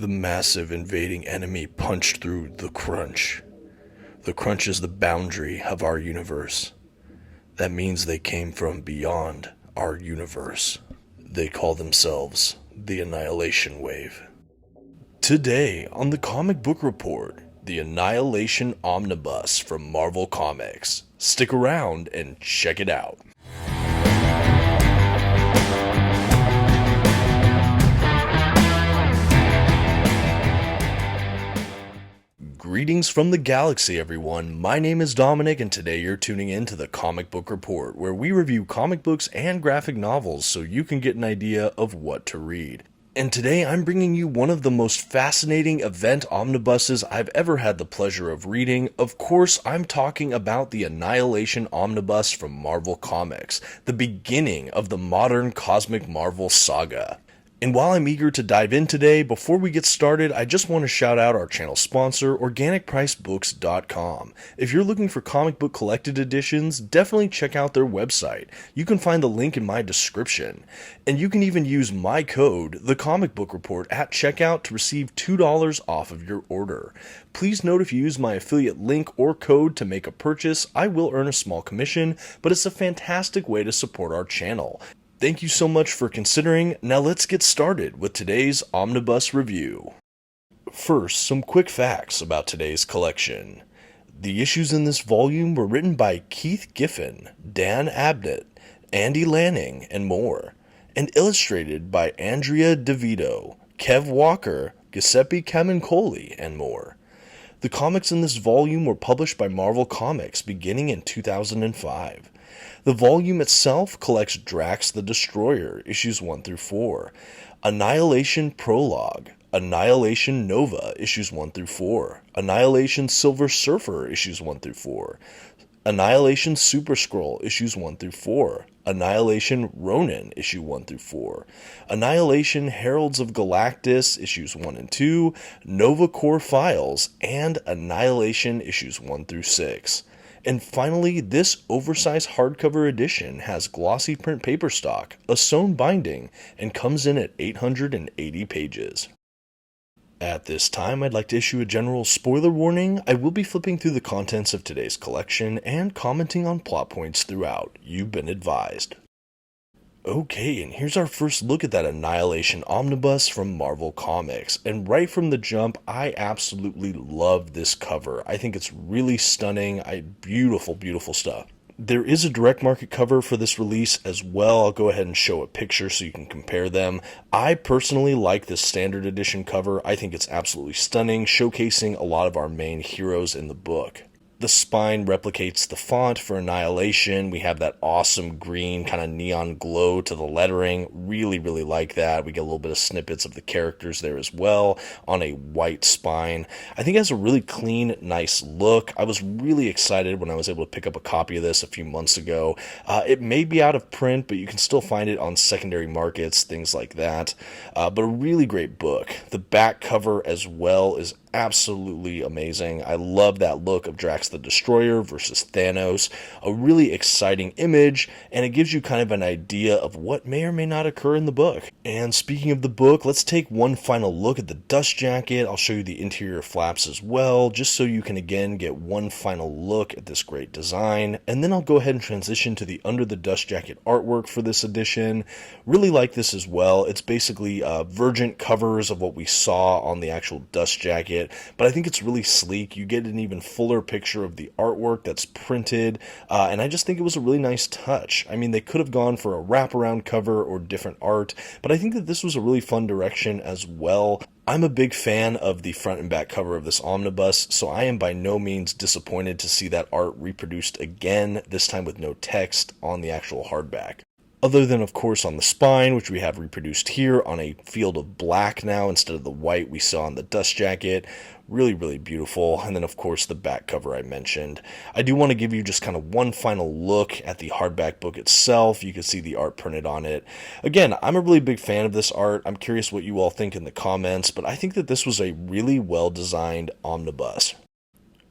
The massive invading enemy punched through the crunch. The crunch is the boundary of our universe. That means they came from beyond our universe. They call themselves the Annihilation Wave. Today on the Comic Book Report, the Annihilation Omnibus from Marvel Comics. Stick around and check it out. Greetings from the galaxy, everyone. My name is Dominic, and today you're tuning in to the Comic Book Report, where we review comic books and graphic novels so you can get an idea of what to read. And today I'm bringing you one of the most fascinating event omnibuses I've ever had the pleasure of reading. Of course, I'm talking about the Annihilation Omnibus from Marvel Comics, the beginning of the modern cosmic Marvel saga. And while I'm eager to dive in today, before we get started, I just want to shout out our channel sponsor, OrganicPriceBooks.com. If you're looking for comic book collected editions, definitely check out their website. You can find the link in my description. And you can even use my code, TheComicBookReport, at checkout to receive $2 off of your order. Please note if you use my affiliate link or code to make a purchase, I will earn a small commission, but it's a fantastic way to support our channel. Thank you so much for considering. Now let's get started with today's omnibus review. First, some quick facts about today's collection. The issues in this volume were written by Keith Giffen, Dan Abnett, Andy Lanning, and more, and illustrated by Andrea DeVito, Kev Walker, Giuseppe Camuncoli, and more. The comics in this volume were published by Marvel Comics beginning in 2005. The volume itself collects Drax the Destroyer, issues 1 through 4, Annihilation Prologue, Annihilation Nova, issues 1 through 4, Annihilation Silver Surfer, issues 1 through 4, Annihilation Super-Skrull, issues 1 through 4, Annihilation Ronan, issue 1 through 4, Annihilation Heralds of Galactus, issues 1 and 2, Nova Corps Files, and Annihilation, issues 1 through 6. And finally, this oversized hardcover edition has glossy print paper stock, a sewn binding, and comes in at 880 pages. At this time, I'd like to issue a general spoiler warning. I will be flipping through the contents of today's collection and commenting on plot points throughout. You've been advised. Okay, and here's our first look at that Annihilation Omnibus from Marvel Comics. And right from the jump, I absolutely love this cover. I think it's really stunning. Beautiful, beautiful stuff. There is a direct market cover for this release as well. I'll go ahead and show a picture so you can compare them. I personally like this standard edition cover. I think it's absolutely stunning, showcasing a lot of our main heroes in the book. The spine replicates the font for Annihilation. We have that awesome green kind of neon glow to the lettering. Really, really like that. We get a little bit of snippets of the characters there as well on a white spine. I think it has a really clean, nice look. I was really excited when I was able to pick up a copy of this a few months ago. It may be out of print, but you can still find it on secondary markets, things like that. But a really great book. The back cover as well is absolutely amazing. I love that look of Drax the Destroyer versus Thanos. A really exciting image, and it gives you kind of an idea of what may or may not occur in the book. And speaking of the book, let's take one final look at the dust jacket. I'll show you the interior flaps as well, just so you can again get one final look at this great design. And then I'll go ahead and transition to the under the dust jacket artwork for this edition. Really like this as well. It's basically vergent covers of what we saw on the actual dust jacket. But I think it's really sleek. You get an even fuller picture of the artwork that's printed, and I just think it was a really nice touch. I mean, they could have gone for a wraparound cover or different art, but I think that this was a really fun direction as well. I'm a big fan of the front and back cover of this omnibus, so I am by no means disappointed to see that art reproduced again, this time with no text on the actual hardback. Other than, of course, on the spine, which we have reproduced here on a field of black now instead of the white we saw on the dust jacket. Really, really beautiful. And then, of course, the back cover I mentioned. I do want to give you just kind of one final look at the hardback book itself. You can see the art printed on it. Again, I'm a really big fan of this art. I'm curious what you all think in the comments, but I think that this was a really well-designed omnibus.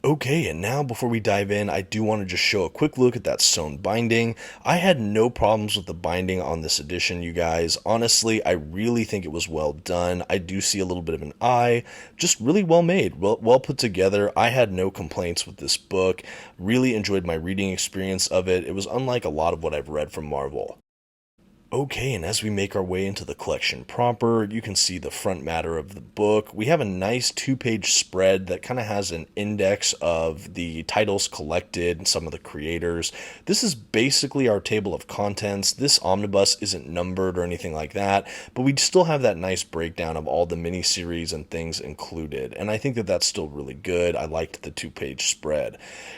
Okay, and now before we dive in, I do want to just show a quick look at that sewn binding. I had no problems with the binding on this edition, you guys. Honestly, I really think it was well done. I do see a little bit of an eye, just really well made, well put together. I had no complaints with this book. Really enjoyed my reading experience of it. It was unlike a lot of what I've read from Marvel. Okay, and as we make our way into the collection proper, you can see the front matter of the book. We have a nice two-page spread that kind of has an index of the titles collected and some of the creators. This is basically our table of contents. This omnibus isn't numbered or anything like that, but we still have that nice breakdown of all the miniseries and things included, and I think that that's still really good. I liked the two-page spread.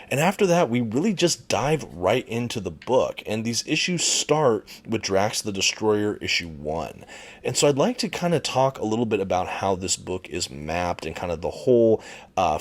And after that, we really just dive right into the book, and these issues start with Drax the Destroyer issue 1. And so I'd like to kind of talk a little bit about how this book is mapped and kind of the whole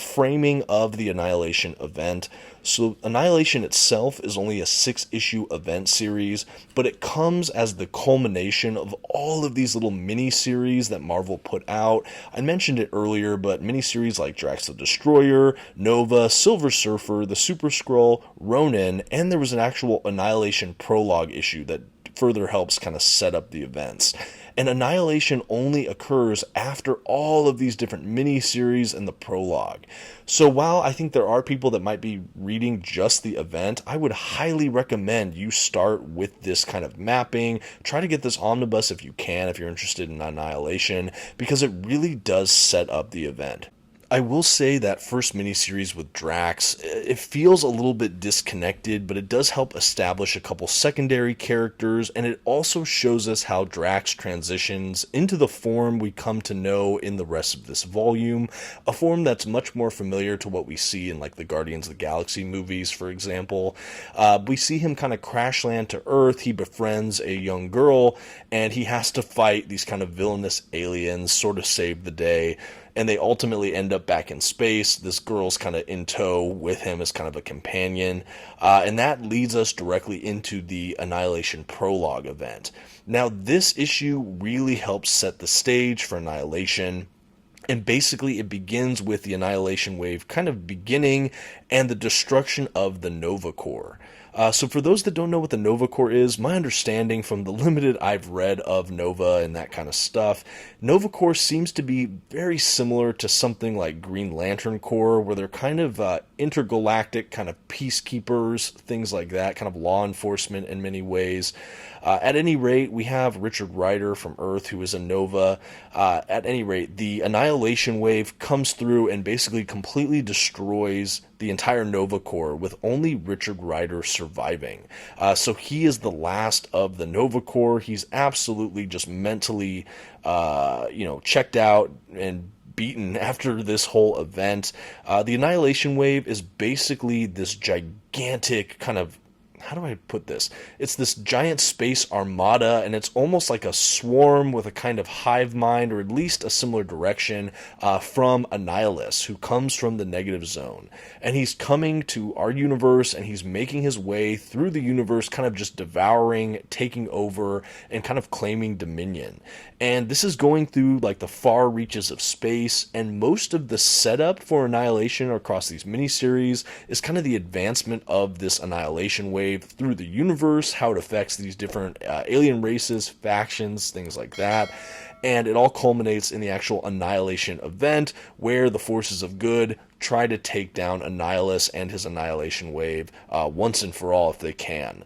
framing of the Annihilation event. So Annihilation itself is only a 6-issue event series, but it comes as the culmination of all of these little mini-series that Marvel put out. I mentioned it earlier, but mini-series like Drax the Destroyer, Nova, Silver Surfer, the Super-Skrull, Ronan, and there was an actual Annihilation prologue issue that further helps kind of set up the events. And Annihilation only occurs after all of these different mini-series and the prologue. So while I think there are people that might be reading just the event, I would highly recommend you start with this kind of mapping. Try to get this omnibus if you can, if you're interested in Annihilation, because it really does set up the event. I will say that first miniseries with Drax, it feels a little bit disconnected, but it does help establish a couple secondary characters, and it also shows us how Drax transitions into the form we come to know in the rest of this volume, a form that's much more familiar to what we see in like the Guardians of the Galaxy movies, for example. We see him kind of crash land to Earth, he befriends a young girl, and he has to fight these kind of villainous aliens, sort of save the day. And they ultimately end up back in space. This girl's kind of in tow with him as kind of a companion. And that leads us directly into the Annihilation prologue event. Now, this issue really helps set the stage for Annihilation. And basically, it begins with the Annihilation Wave kind of beginning and the destruction of the Nova Corps. So for those that don't know what the Nova Corps is, my understanding from the limited I've read of Nova and that kind of stuff, Nova Corps seems to be very similar to something like Green Lantern Corps, where they're kind of intergalactic kind of peacekeepers, things like that, kind of law enforcement in many ways. At any rate, we have Richard Rider from Earth, who is a Nova. At any rate, the Annihilation Wave comes through and basically completely destroys the entire Nova Corps, with only Richard Rider surviving. So he is the last of the Nova Corps. He's absolutely just mentally, checked out and beaten after this whole event. The Annihilation Wave is basically this gigantic kind of, how do I put this? It's this giant space armada, and it's almost like a swarm with a kind of hive mind, or at least a similar direction, from Annihilus, who comes from the negative zone. And he's coming to our universe, and he's making his way through the universe, kind of just devouring, taking over, and kind of claiming dominion. And this is going through like the far reaches of space, and most of the setup for Annihilation across these miniseries is kind of the advancement of this Annihilation Wave through the universe, how it affects these different alien races, factions, things like that. And it all culminates in the actual Annihilation event, where the forces of good try to take down Annihilus and his Annihilation Wave once and for all if they can.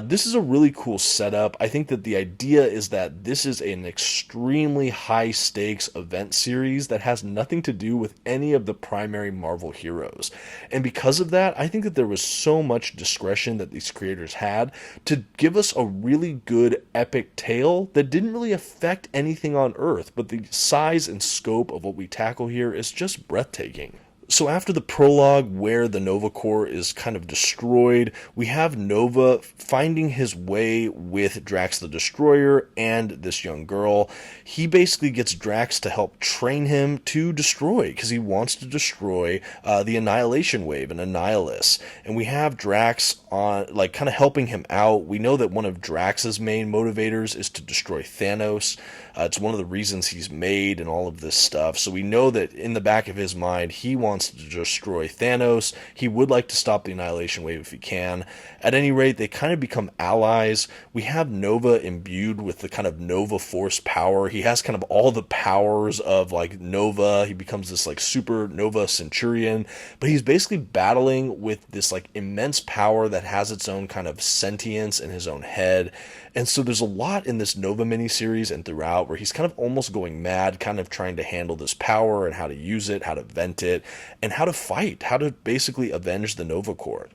This is a really cool setup. I think that the idea is that this is an extremely high-stakes event series that has nothing to do with any of the primary Marvel heroes. And because of that, I think that there was so much discretion that these creators had to give us a really good epic tale that didn't really affect anything on Earth, but the size and scope of what we tackle here is just breathtaking. So after the prologue where the Nova Corps is kind of destroyed, we have Nova finding his way with Drax the Destroyer and this young girl. He basically gets Drax to help train him to destroy, because he wants to destroy the Annihilation Wave and Annihilus. And we have Drax on, like, kind of helping him out. We know that one of Drax's main motivators is to destroy Thanos. It's one of the reasons he's made and all of this stuff. So we know that in the back of his mind, he wants to destroy Thanos. He would like to stop the Annihilation Wave if he can. At any rate, they kind of become allies. We have Nova imbued with the kind of Nova Force power. He has kind of all the powers of like Nova. He becomes this like super Nova Centurion, but he's basically battling with this like immense power that has its own kind of sentience in his own head. And so there's a lot in this Nova miniseries and throughout where he's kind of almost going mad, kind of trying to handle this power and how to use it, how to vent it, and how to fight, how to basically avenge the Nova Corps.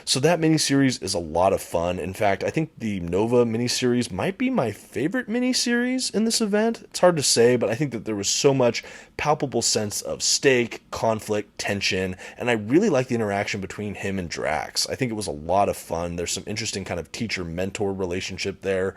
So that miniseries is a lot of fun. In fact, I think the Nova miniseries might be my favorite miniseries in this event. It's hard to say, but I think that there was so much palpable sense of stake, conflict, tension, and I really like the interaction between him and Drax. I think it was a lot of fun. There's some interesting kind of teacher-mentor relationship there.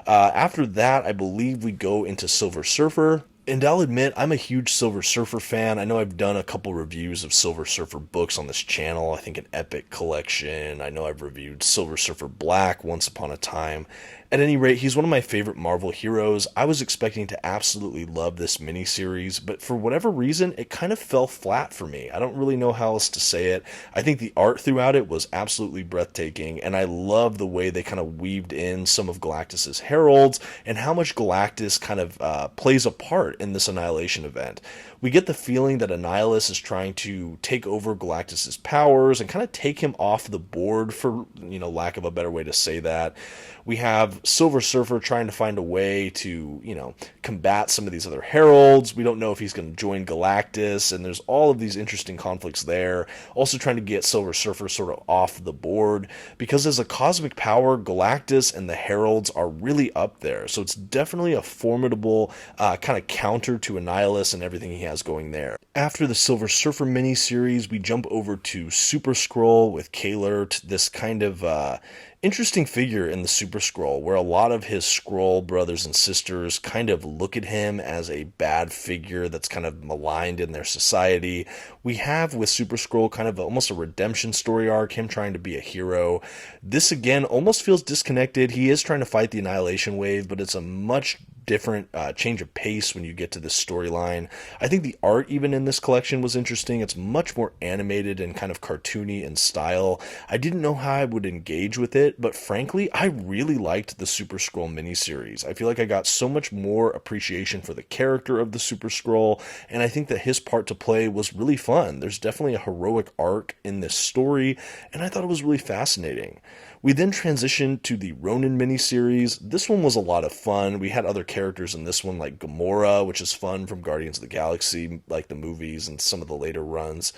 After that, I believe we go into Silver Surfer. And I'll admit, I'm a huge Silver Surfer fan. I know I've done a couple reviews of Silver Surfer books on this channel. I think an Epic collection. I know I've reviewed Silver Surfer Black once upon a time. At any rate, he's one of my favorite Marvel heroes. I was expecting to absolutely love this miniseries, but for whatever reason, it kind of fell flat for me. I don't really know how else to say it. I think the art throughout it was absolutely breathtaking, and I love the way they kind of weaved in some of Galactus's heralds and how much Galactus kind of plays a part in this Annihilation event. We get the feeling that Annihilus is trying to take over Galactus's powers and kind of take him off the board, for lack of a better way to say that. We have Silver Surfer trying to find a way to, combat some of these other heralds. We don't know if he's going to join Galactus, and there's all of these interesting conflicts there. Also trying to get Silver Surfer sort of off the board, because as a cosmic power, Galactus and the heralds are really up there. So it's definitely a formidable kind of counter to Annihilus and everything he has going there. After the Silver Surfer miniseries, we jump over to super-skrull with Kalert, this kind of interesting figure in the super-skrull, where a lot of his Skrull brothers and sisters kind of look at him as a bad figure that's kind of maligned in their society. We have with super-skrull kind of almost a redemption story arc, him trying to be a hero. This again almost feels disconnected. He is trying to fight the Annihilation Wave, but it's a much different change of pace when you get to this storyline. I think the art even in this collection was interesting. It's much more animated and kind of cartoony in style. I didn't know how I would engage with it, but frankly, I really liked the super-skrull miniseries. I feel like I got so much more appreciation for the character of the super-skrull, and I think that his part to play was really fun. There's definitely a heroic arc in this story, and I thought it was really fascinating. We then transitioned to the Ronan miniseries. This one was a lot of fun. We had other characters in this one like Gamora, which is fun from Guardians of the Galaxy, like the movies and some of the later runs.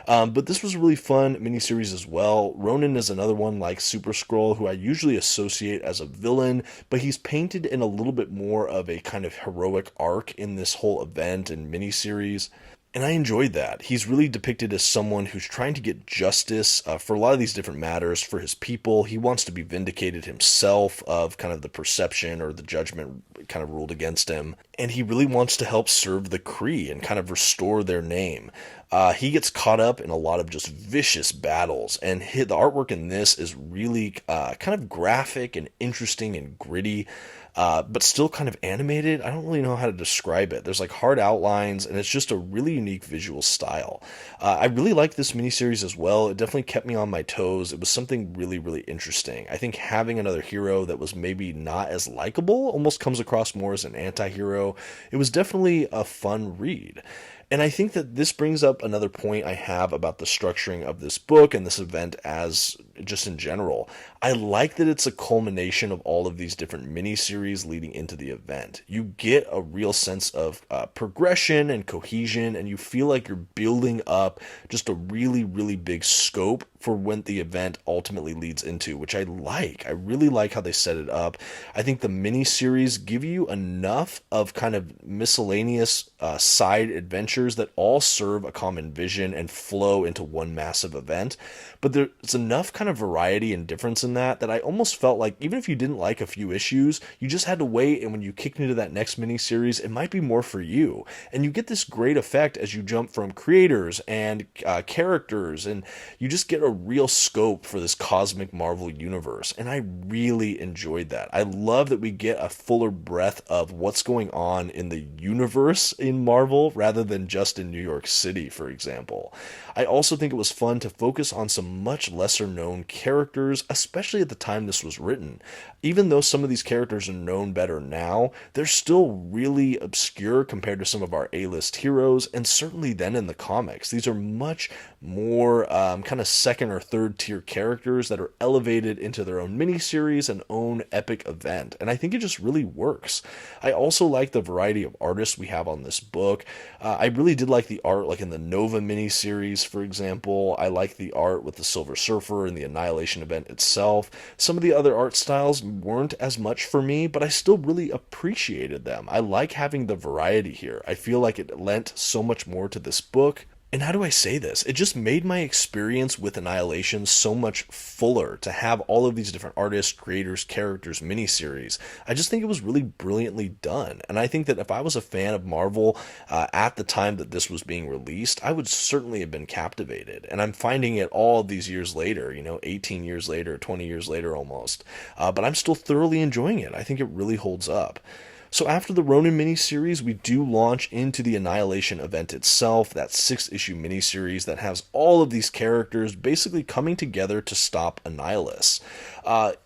But this was a really fun miniseries as well. Ronan is another one like super-skrull who I usually associate as a villain, but he's painted in a little bit more of a kind of heroic arc in this whole event and miniseries. And I enjoyed that. He's really depicted as someone who's trying to get justice for a lot of these different matters for his people. He wants to be vindicated himself of kind of the perception or the judgment kind of ruled against him. And he really wants to help serve the Kree and kind of restore their name. He gets caught up in a lot of just vicious battles, and the artwork in this is really kind of graphic and interesting and gritty. But still kind of animated. I don't really know how to describe it. There's like hard outlines, and it's just a really unique visual style. I really like this miniseries as well. It definitely kept me on my toes. It was something really, really interesting. I think having another hero that was maybe not as likable, almost comes across more as an anti-hero. It was definitely a fun read. And I think that this brings up another point I have about the structuring of this book and this event as just in general. I like that it's a culmination of all of these different miniseries leading into the event. You get a real sense of progression and cohesion, and you feel like you're building up just a really, really big scope for when the event ultimately leads into, which I like. I really like how they set it up. I think the miniseries give you enough of kind of miscellaneous side adventures that all serve a common vision and flow into one massive event. But there's enough kind of variety and difference in that I almost felt like even if you didn't like a few issues, you just had to wait, and when you kicked into that next miniseries, it might be more for you. And you get this great effect as you jump from creators and characters, and you just get a real scope for this cosmic Marvel universe, and I really enjoyed that. I love that we get a fuller breadth of what's going on in the universe in Marvel rather than just in New York City, for example. I also think it was fun to focus on some much lesser known characters, especially at the time this was written. Even though some of these characters are known better now, they're still really obscure compared to some of our A-list heroes, and certainly then in the comics. These are much more kind of second or third tier characters that are elevated into their own miniseries and own epic event, and I think it just really works. I also like the variety of artists we have on this book. I really did like the art, like in the Nova miniseries, for example. I like the art with the Silver Surfer and the Annihilation event itself. Some of the other art styles weren't as much for me, but I still really appreciated them. I like having the variety here. I feel like it lent so much more to this book. And how do I say this? It just made my experience with Annihilation so much fuller to have all of these different artists, creators, characters, miniseries. I just think it was really brilliantly done. And I think that if I was a fan of Marvel at the time that this was being released, I would certainly have been captivated. And I'm finding it all these years later, 18 years later, 20 years later almost. But I'm still thoroughly enjoying it. I think it really holds up. So after the Ronan miniseries, we do launch into the Annihilation event itself, that 6-issue miniseries that has all of these characters basically coming together to stop Annihilus.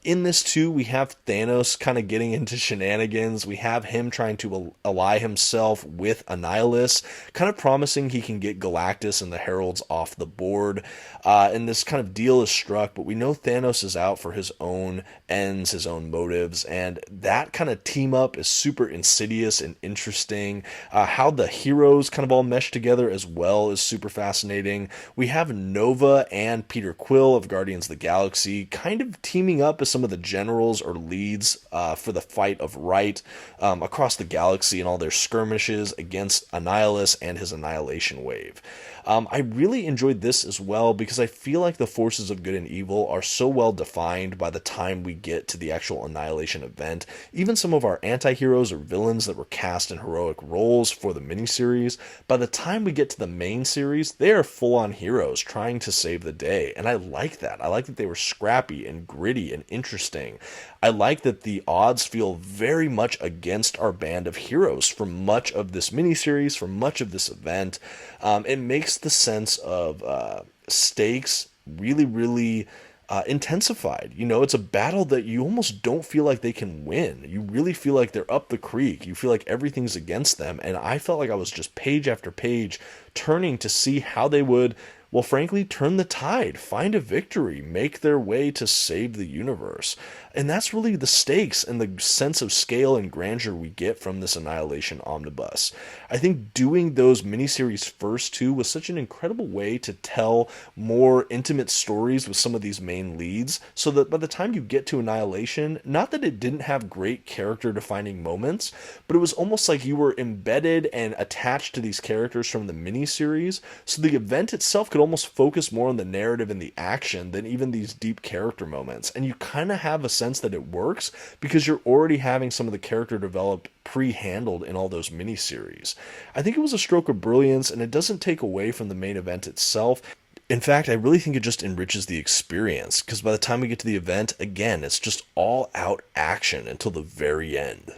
In this too, we have Thanos kind of getting into shenanigans. We have him trying to ally himself with Annihilus, kind of promising he can get Galactus and the Heralds off the board. And this kind of deal is struck, but we know Thanos is out for his own ends, his own motives, and that kind of team up is super insidious and interesting. How the heroes kind of all mesh together as well is super fascinating. We have Nova and Peter Quill of Guardians of the Galaxy kind of teaming up as some of the generals or leads for the fight of right across the galaxy and all their skirmishes against Annihilus and his Annihilation Wave. I really enjoyed this as well because I feel like the forces of good and evil are so well defined by the time we get to the actual Annihilation event. Even some of our anti-heroes or villains that were cast in heroic roles for the miniseries, by the time we get to the main series, they are full-on heroes trying to save the day, and I like that. I like that they were scrappy and gritty and interesting. I like that the odds feel very much against our band of heroes for much of this miniseries, for much of this event. It makes the sense of stakes really, really intensified. It's a battle that you almost don't feel like they can win. You really feel like they're up the creek. You feel like everything's against them. And I felt like I was just page after page turning to see how they would, well, frankly, turn the tide, find a victory, make their way to save the universe. And that's really the stakes and the sense of scale and grandeur we get from this Annihilation Omnibus. I think doing those miniseries first too was such an incredible way to tell more intimate stories with some of these main leads, so that by the time you get to Annihilation, not that it didn't have great character defining moments, but it was almost like you were embedded and attached to these characters from the miniseries, so the event itself could almost focus more on the narrative and the action than even these deep character moments. And you kind of have a sense that it works because you're already having some of the character developed pre-handled in all those miniseries. I think it was a stroke of brilliance, and it doesn't take away from the main event itself. In fact, I really think it just enriches the experience, because by the time we get to the event, again, it's just all out action until the very end.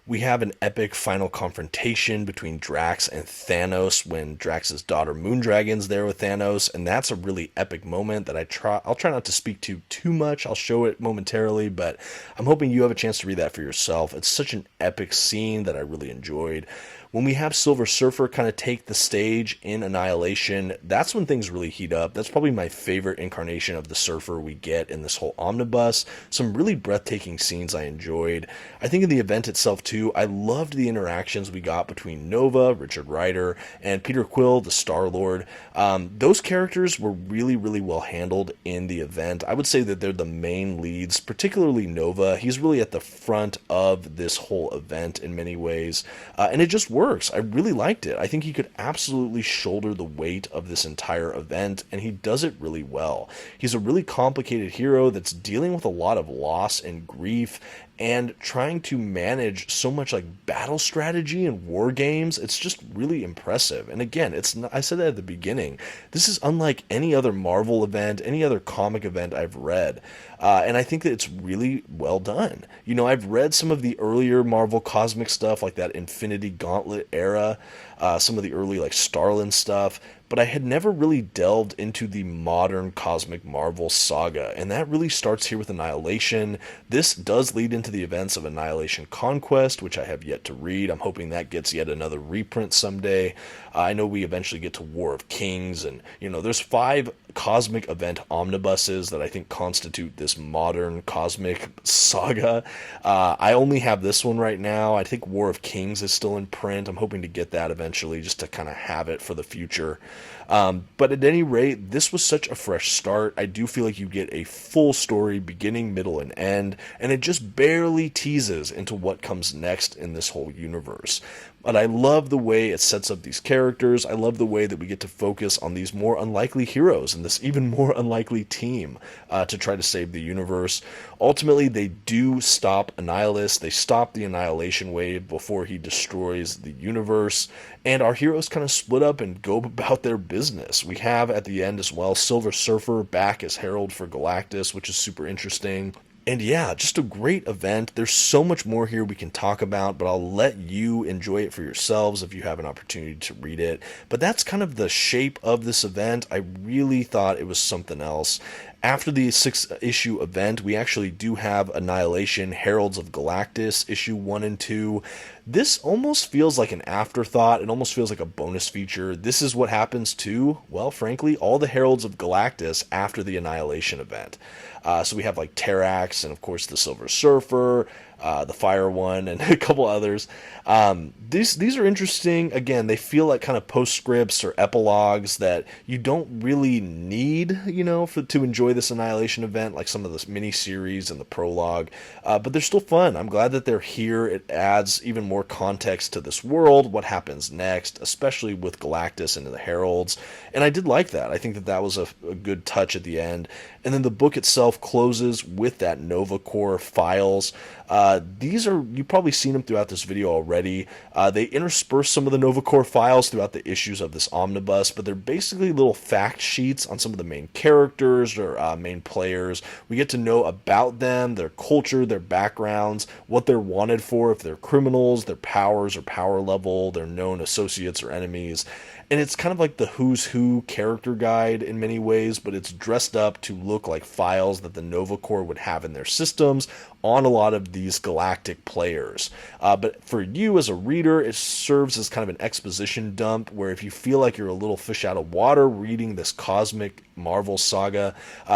We have an epic final confrontation between Drax and Thanos when Drax's daughter Moondragon's there with Thanos, and that's a really epic moment that I'll try not to speak to too much. I'll show it momentarily, but I'm hoping you have a chance to read that for yourself. It's such an epic scene that I really enjoyed. When we have Silver Surfer kind of take the stage in Annihilation, that's when things really heat up. That's probably my favorite incarnation of the Surfer we get in this whole omnibus. Some really breathtaking scenes I enjoyed. I think in the event itself too, I loved the interactions we got between Nova, Richard Rider, and Peter Quill, the Star-Lord. Those characters were really, really well handled in the event. I would say that they're the main leads, particularly Nova. He's really at the front of this whole event in many ways, and it just works. I really liked it. I think he could absolutely shoulder the weight of this entire event, and he does it really well. He's a really complicated hero that's dealing with a lot of loss and grief, and trying to manage so much like battle strategy and war games. It's just really impressive. And again, it's not, I said that at the beginning, this is unlike any other Marvel event, any other comic event I've read. And I think that it's really well done. You know, I've read some of the earlier Marvel Cosmic stuff, like that Infinity Gauntlet era, some of the early like Starlin stuff, but I had never really delved into the modern Cosmic Marvel saga, and that really starts here with Annihilation. This does lead into the events of Annihilation Conquest, which I have yet to read. I'm hoping that gets yet another reprint someday. I know we eventually get to War of Kings, and, you know, there's 5 cosmic event omnibuses that I think constitute this modern cosmic saga. I only have this one right now. I think War of Kings is still in print. I'm hoping to get that eventually just to kind of have it for the future. But at any rate, this was such a fresh start. I do feel like you get a full story, beginning, middle, and end, and it just barely teases into what comes next in this whole universe. But I love the way it sets up these characters. I love the way that we get to focus on these more unlikely heroes and this even more unlikely team to try to save the universe. Ultimately, they do stop Annihilus. They stop the Annihilation Wave before he destroys the universe. And our heroes kind of split up and go about their business. We have at the end as well Silver Surfer back as Herald for Galactus, which is super interesting. And yeah, just a great event. There's so much more here we can talk about, but I'll let you enjoy it for yourselves if you have an opportunity to read it. But that's kind of the shape of this event. I really thought it was something else. After the 6-issue event, we actually do have Annihilation, Heralds of Galactus, issue 1 and 2. This almost feels like an afterthought. It almost feels like a bonus feature. This is what happens to, well, frankly, all the Heralds of Galactus after the Annihilation event. So we have like Terrax and, of course, the Silver Surfer, the Fire one, and a couple others. These are interesting. Again, they feel like kind of postscripts or epilogues that you don't really need, you know, to enjoy this Annihilation event, like some of the mini-series and the prologue. But they're still fun. I'm glad that they're here. It adds even more context to this world, what happens next, especially with Galactus and the Heralds. And I did like that. I think that that was a good touch at the end. And then the book itself closes with that Nova Corps files. These are, you've probably seen them throughout this video already. They intersperse some of the Nova Corps files throughout the issues of this omnibus, but they're basically little fact sheets on some of the main characters or main players. We get to know about them, their culture, their backgrounds, what they're wanted for, if they're criminals, their powers or power level, their known associates or enemies. And it's kind of like the Who's Who character guide in many ways, but it's dressed up to look like files that the Nova Corps would have in their systems on a lot of these galactic players. But for you as a reader, it serves as kind of an exposition dump where if you feel like you're a little fish out of water reading this cosmic Marvel saga,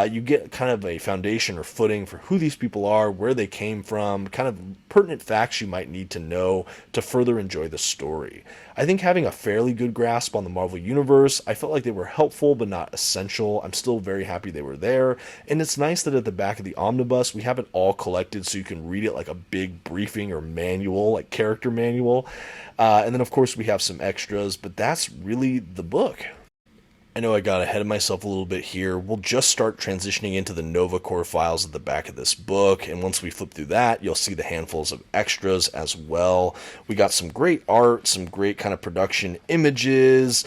you get kind of a foundation or footing for who these people are, where they came from, kind of pertinent facts you might need to know to further enjoy the story. I think having a fairly good grasp on the Marvel Universe, I felt like they were helpful but not essential. I'm still very happy they were there, and it's nice that at the back of the omnibus we have it all collected so you can read it like a big briefing or manual, like character manual. And then of course we have some extras, but that's really the book. I know I got ahead of myself a little bit here. We'll just start transitioning into the Nova Corps files at the back of this book, and once we flip through that, you'll see the handfuls of extras as well. We got some great art, some great kind of production images.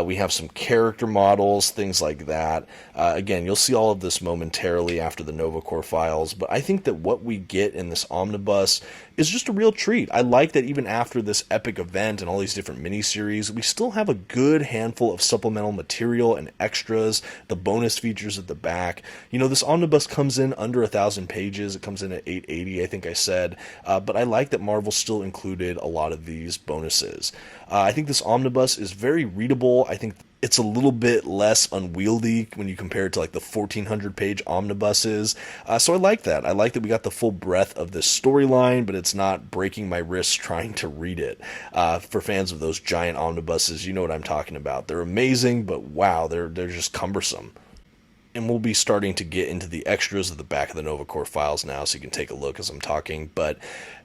We have some character models, things like that. Again, you'll see all of this momentarily after the Nova Corps files, but I think that what we get in this omnibus is just a real treat. I like that even after this epic event and all these different miniseries, we still have a good handful of supplemental material and extras, the bonus features at the back. You know, this omnibus comes in under 1,000 pages. It comes in at 880, I think I said. But I like that Marvel still included a lot of these bonuses. I think this omnibus is very readable. I think it's a little bit less unwieldy when you compare it to like the 1,400 page omnibuses. So I like that. I like that we got the full breadth of this storyline, but it's not breaking my wrists trying to read it. For fans of those giant omnibuses, you know what I'm talking about. They're amazing, but wow, they're just cumbersome. And we'll be starting to get into the extras at the back of the Nova Corps files now, so you can take a look as I'm talking. But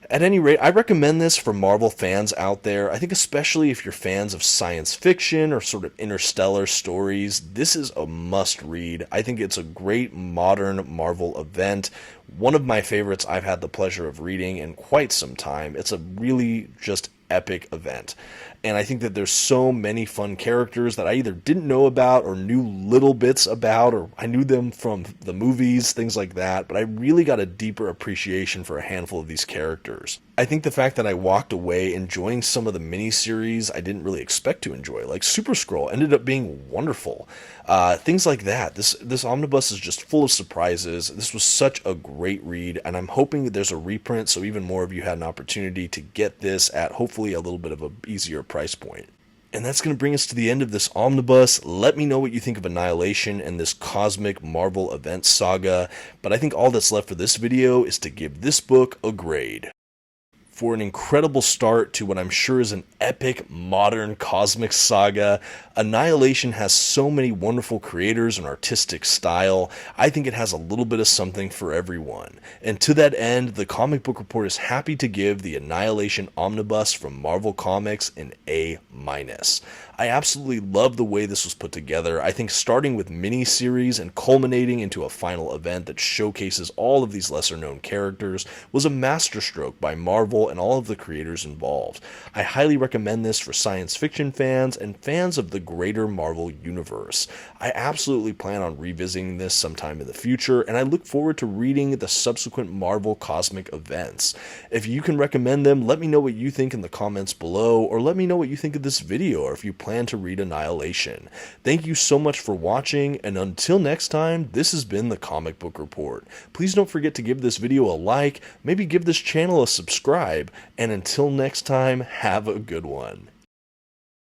at any rate, I recommend this for Marvel fans out there. I think especially if you're fans of science fiction or sort of interstellar stories, this is a must-read. I think it's a great modern Marvel event. One of my favorites I've had the pleasure of reading in quite some time. It's a really just epic event. And I think that there's so many fun characters that I either didn't know about or knew little bits about, or I knew them from the movies, things like that, but I really got a deeper appreciation for a handful of these characters. I think the fact that I walked away enjoying some of the miniseries I didn't really expect to enjoy, like Super-Skrull, ended up being wonderful. Things like that. This omnibus is just full of surprises. This was such a great read, and I'm hoping that there's a reprint so even more of you had an opportunity to get this at hopefully a little bit of an easier price point. And that's going to bring us to the end of this omnibus. Let me know what you think of Annihilation and this cosmic Marvel event saga, but I think all that's left for this video is to give this book a grade. For an incredible start to what I'm sure is an epic modern cosmic saga, Annihilation has so many wonderful creators and artistic style. I think it has a little bit of something for everyone. And to that end, the Comic Book Report is happy to give the Annihilation Omnibus from Marvel Comics an A-. I absolutely love the way this was put together. I think starting with mini-series and culminating into a final event that showcases all of these lesser-known characters was a masterstroke by Marvel and all of the creators involved. I highly recommend this for science fiction fans and fans of the greater Marvel universe. I absolutely plan on revisiting this sometime in the future, and I look forward to reading the subsequent Marvel Cosmic events. If you can recommend them, let me know what you think in the comments below, or let me know what you think of this video, or if you plan to read Annihilation. Thank you so much for watching, and until next time, this has been the Comic Book Report. Please don't forget to give this video a like, maybe give this channel a subscribe, and until next time, have a good one.